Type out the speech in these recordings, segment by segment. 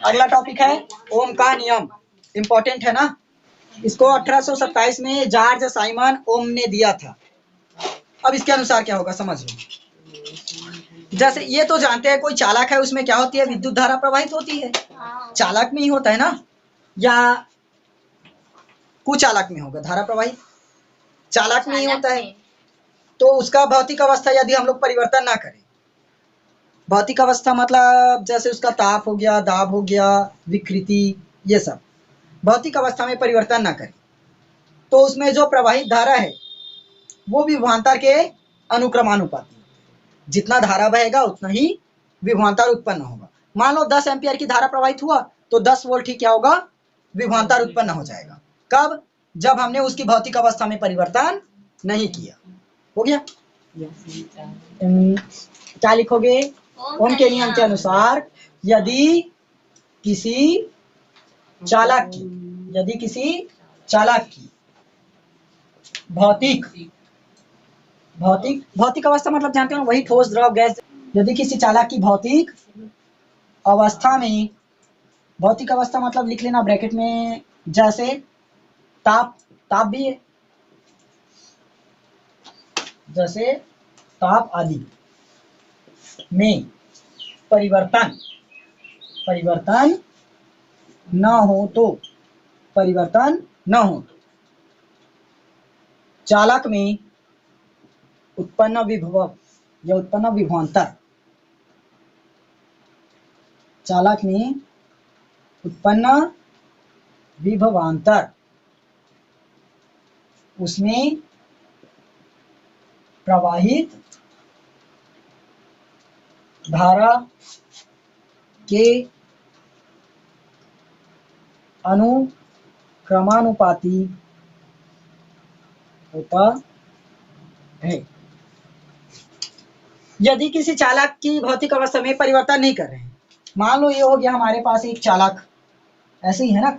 अगला टॉपिक है ओम का नियम। इंपॉर्टेंट है ना। इसको 1827 में जॉर्ज साइमन ओम ने दिया था। अब इसके अनुसार क्या होगा समझ लो। जैसे ये तो जानते हैं कोई चालक है उसमें क्या होती है, विद्युत धारा प्रवाहित होती है। चालक में ही होता है ना, या कुचालक में होगा धारा प्रवाहित? चालक में ही होता है। तो उसका भौतिक अवस्था यदि हम लोग परिवर्तन ना करें, भौतिक अवस्था मतलब जैसे उसका ताप हो गया, दाब हो गया, विकृति, ये सब भौतिक अवस्था में परिवर्तन ना करें तो उसमें जो प्रवाहित धारा है वो विभवांतर के अनुक्रमानुपाती। जितना धारा बहेगा उतना ही विभवांतर उत्पन्न होगा। मान लो 10 एम्पियर की धारा प्रवाहित हुआ तो 10 वोल्ट ही क्या होगा, विभवांतर उत्पन्न हो जाएगा। कब? जब हमने उसकी भौतिक अवस्था में परिवर्तन नहीं किया। हो गया? क्या लिखोगे? ओम के नियम के अनुसार यदि किसी चालक की भौतिक अवस्था मतलब जानते हो वही ठोस, द्रव, गैस। यदि किसी चालक की भौतिक अवस्था मतलब लिख लेना ब्रैकेट में, जैसे ताप भी है, जैसे ताप आदि में परिवर्तन न हो तो चालक में उत्पन्न विभव या उत्पन्न विभवांतर, चालक में उत्पन्न विभवांतर उसमें प्रवाहित धारा के अनुक्रमानुपाती होता है। यदि किसी चालक की भौतिक अवस्था में परिवर्तन नहीं कर रहे हैं, मान लो ये हो गया हमारे पास एक चालक, ऐसे ही है ना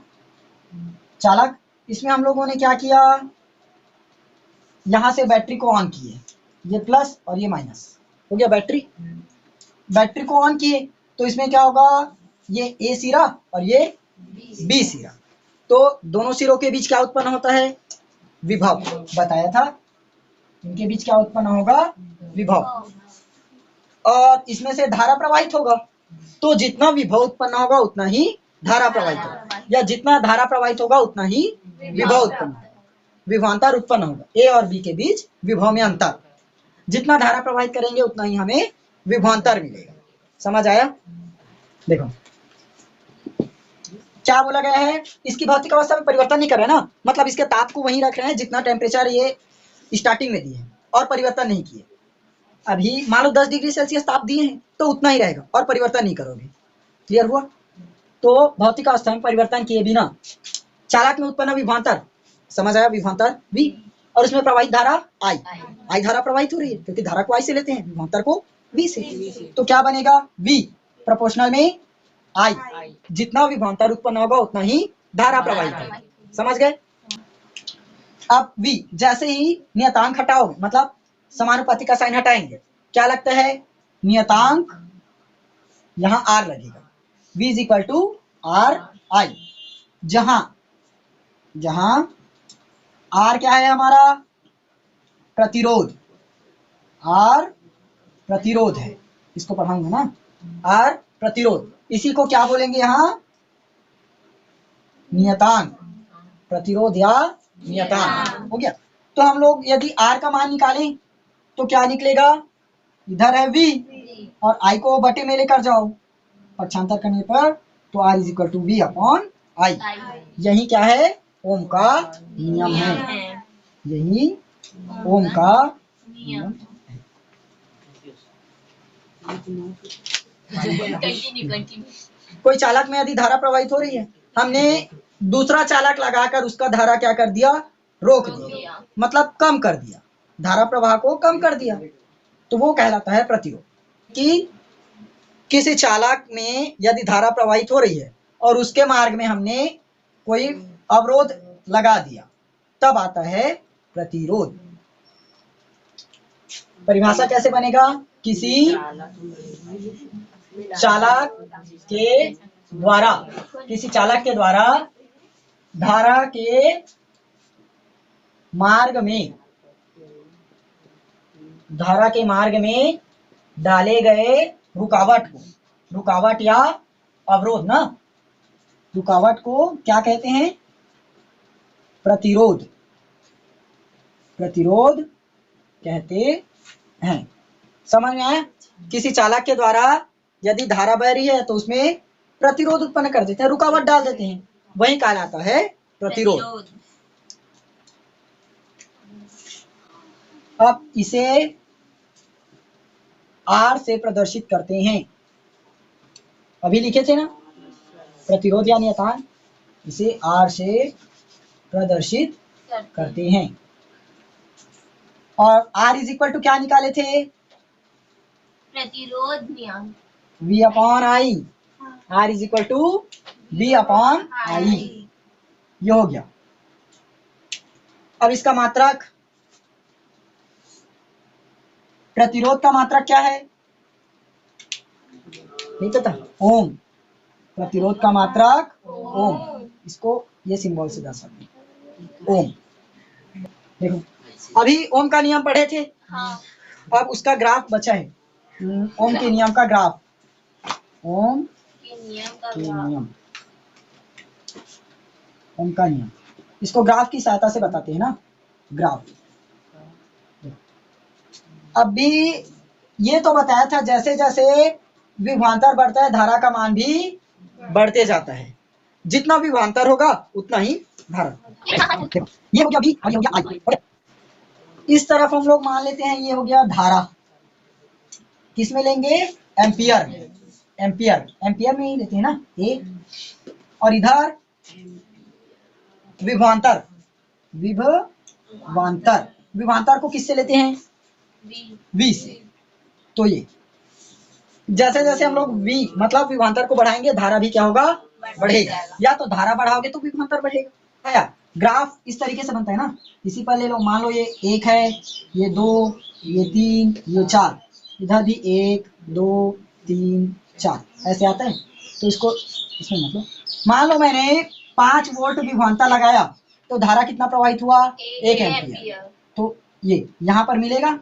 चालक। इसमें हम लोगों ने क्या किया, यहां से बैटरी को ऑन किए, ये प्लस और ये माइनस हो गया बैटरी को ऑन किए तो इसमें क्या होगा, ये ए सिरा और ये बी सिरा, तो दोनों सिरों के बीच क्या उत्पन्न होता है, विभव। बताया था इनके बीच क्या उत्पन्न होगा, विभव। और इसमें से धारा प्रवाहित होगा, तो जितना विभव उत्पन्न होगा उतना ही धारा प्रवाहित होगा, या जितना धारा प्रवाहित होगा उतना ही विभव उत्पन्न होगा, विभवांतर उत्पन्न होगा। ए और बी के बीच विभव में अंतर, जितना धारा प्रवाहित करेंगे उतना ही हमें विभवांतर मिलेगा। समझ आया? देखो क्या बोला गया है, इसकी भौतिक अवस्था में परिवर्तन नहीं कर रहे ना, मतलब इसके ताप को वहीं रख रहे हैं जितना टेम्परेचर ये स्टार्टिंग में दिए और परिवर्तन नहीं किए। अभी मान लो 10 डिग्री सेल्सियस ताप दिए हैं तो उतना ही रहेगा और परिवर्तन नहीं करोगे। क्लियर हुआ? तो भौतिक अवस्था में परिवर्तन किए बिना चालक में उत्पन्न विभवांतर, समझ आया, विभवांतर V, और उसमें प्रवाहित धारा I धारा प्रवाहित हो रही है क्योंकि धारा को I से लेते हैं, विभवांतर को V से, तो क्या बनेगा, V प्रोपोर्शनल में I, जितना विभवांतर उत्पन्न होगा उतना ही धारा प्रवाहित होगा। समझ गए? अब V जैसे ही नियतांक हटाओगे, मतलब समानुपाती का साइन हटाएंगे, क्या लगता है, नियतांक यहाँ R लगेगा, V is equal to R I, जहां R क्या है हमारा, प्रतिरोध, R प्रतिरोध है, इसको पढ़ाऊंगा ना, R प्रतिरोध, इसी को क्या बोलेंगे यहाँ, नियतांक, प्रतिरोध या नियतांक। हो गया? तो हम लोग यदि R का मान निकालें तो क्या निकलेगा, इधर है V और I को बटे में लेकर जाओ, पक्षांतर करने पर तो R is equal to V upon I। यही क्या है, ओम का नियम है, यही ओम का नियम है। कोई चालक में यदि धारा प्रवाहित हो रही है, हमने दूसरा चालक लगाकर उसका धारा क्या कर दिया, रोक दिया, मतलब कम कर दिया, धारा प्रवाह को कम कर दिया, तो वो कहलाता है प्रतिरोध। कि किसी चालक में यदि धारा प्रवाहित हो रही है और उसके मार्ग में हमने कोई अवरोध लगा दिया, तब आता है प्रतिरोध। परिभाषा कैसे बनेगा, किसी चालक के द्वारा, किसी चालक के द्वारा धारा के मार्ग में, धारा के मार्ग में डाले गए रुकावट को, रुकावट या अवरोध ना, रुकावट को क्या कहते हैं? प्रतिरोध, प्रतिरोध कहते हैं। समझ में आया? किसी चालक के द्वारा यदि धारा बह रही है तो उसमें प्रतिरोध उत्पन्न कर देते हैं, रुकावट डाल देते हैं, वही कहलाता है प्रतिरोध। अब इसे R से प्रदर्शित करते हैं, अभी लिखे थे ना, प्रतिरोध या नियतांक, इसे R से प्रदर्शित करते हैं। और R इज इक्वल टू क्या निकाले थे? प्रतिरोध नियम, V upon I। R is equal to V upon I, ये हो गया। अब इसका मात्रक, प्रतिरोध का मात्रक क्या है? नहीं पता? ओम। प्रतिरोध का मात्रक ओम, इसको ये सिंबल से दर्शाते हैं, ओम। देखो अभी ओम का नियम पढ़े थे, अब उसका ग्राफ बचा है, ओम के नियम का ग्राफ, ओम के नियम, ओम का नियम, इसको ग्राफ की सहायता से बताते हैं ना, ग्राफ। अब भी ये तो बताया था जैसे जैसे विभवांतर बढ़ता है धारा का मान भी बढ़ते जाता है, जितना विभवांतर होगा उतना ही धारा। ये हो गया भी और ये हो गया आई। इस तरफ हम लोग मान लेते हैं ये हो गया धारा, किसमें लेंगे? एम्पियर में, एम्पियर, एम्पियर में ही लेते हैं ना ए। और इधर विभवांतर, विभवांतर, विभवांतर को किससे लेते हैं? V से। तो ये जैसे जैसे हम लोग V मतलब विभवांतर को बढ़ाएंगे धारा भी क्या होगा? बढ़ेगा। या तो धारा बढ़ाओगे तो विभवांतर बढ़ेगा। या ग्राफ इस तरीके से बनता है ना, इसी पर ले लो, मान लो ये 1 है, ये 2, ये 3, ये 4, इधर भी 1 2 3 4 ऐसे आता है। तो इसको इसमें मतलब मान लो मैंने 5 वोल्ट विभवांतर लगाया तो धारा कितना प्रवाहित हुआ? 1 एम्पियर। तो ये यहाँ पर मिलेगा।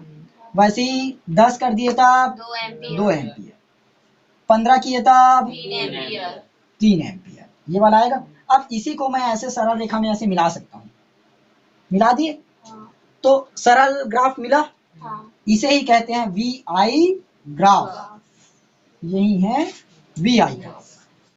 वैसे ही 10 कर दिए तब 2 एम्पियर, 15 किए तब 3 एम्पियर, ये वाला आएगा। अब इसी को मैं ऐसे सरल रेखा में ऐसे मिला सकता हूँ, मिला दिए तो सरल ग्राफ मिला। इसे ही कहते हैं VI ग्राफ, यही है VI ग्राफ।